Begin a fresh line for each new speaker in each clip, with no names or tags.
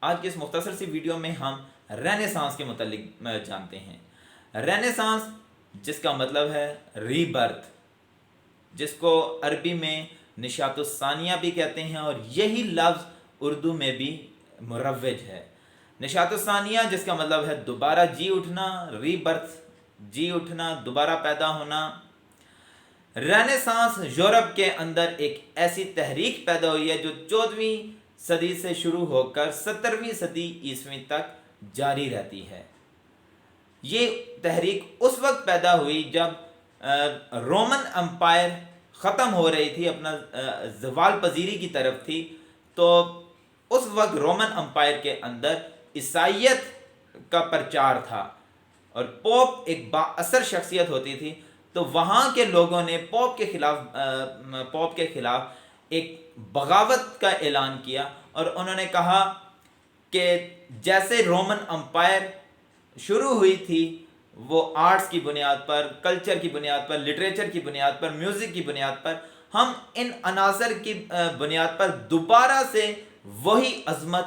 آج کی اس مختصر سی ویڈیو میں ہم رینیسانس کے متعلق جانتے ہیں۔ رینیسانس جس کا مطلب ہے ری برتھ، جس کو عربی میں نشاط الثانیہ بھی کہتے ہیں، اور یہی لفظ اردو میں بھی مروج ہے۔ نشاط الثانیہ جس کا مطلب ہے دوبارہ جی اٹھنا، ری برتھ، جی اٹھنا، دوبارہ پیدا ہونا۔ رینیسانس یورپ کے اندر ایک ایسی تحریک پیدا ہوئی ہے جو 14ویں صدی سے شروع ہو کر 17ویں صدی عیسوی تک جاری رہتی ہے۔ یہ تحریک اس وقت پیدا ہوئی جب رومن امپائر ختم ہو رہی تھی، اپنا زوال پذیری کی طرف تھی، تو اس وقت رومن امپائر کے اندر عیسائیت کا پرچار تھا اور پوپ ایک با اثر شخصیت ہوتی تھی، تو وہاں کے لوگوں نے پوپ کے خلاف ایک بغاوت کا اعلان کیا، اور انہوں نے کہا کہ جیسے رومن امپائر شروع ہوئی تھی وہ آرٹس کی بنیاد پر، کلچر کی بنیاد پر، لٹریچر کی بنیاد پر، میوزک کی بنیاد پر، ہم ان عناصر کی بنیاد پر دوبارہ سے وہی عظمت،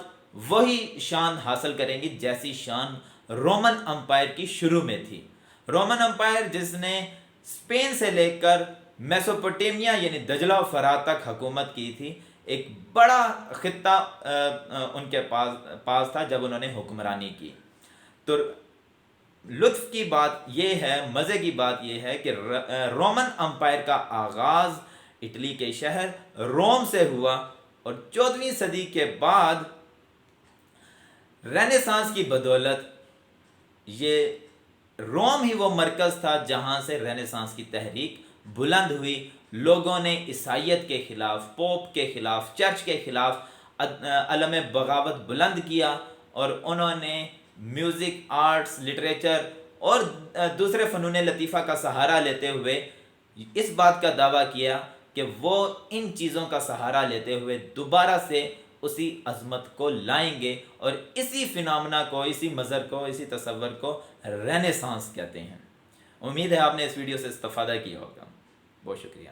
وہی شان حاصل کریں گی جیسی شان رومن امپائر کی شروع میں تھی۔ رومن امپائر جس نے اسپین سے لے کر میسوپوٹیمیا یعنی دجلہ و فرات تک حکومت کی تھی، ایک بڑا خطہ ان کے پاس تھا جب انہوں نے حکمرانی کی۔ تو لطف کی بات یہ ہے، مزے کی بات یہ ہے کہ رومن امپائر کا آغاز اٹلی کے شہر روم سے ہوا، اور 14ویں صدی کے بعد رینیسانس کی بدولت یہ روم ہی وہ مرکز تھا جہاں سے رینیسانس کی تحریک بلند ہوئی۔ لوگوں نے عیسائیت کے خلاف، پوپ کے خلاف، چرچ کے خلاف علم بغاوت بلند کیا، اور انہوں نے میوزک، آرٹس، لٹریچر اور دوسرے فنون لطیفہ کا سہارا لیتے ہوئے اس بات کا دعویٰ کیا کہ وہ ان چیزوں کا سہارا لیتے ہوئے دوبارہ سے اسی عظمت کو لائیں گے، اور اسی فنامنا کو، اسی منظر کو، اسی تصور کو رینیسانس کہتے ہیں۔ امید ہے آپ نے اس ویڈیو سے استفادہ کیا ہوگا۔ بہت شکریہ۔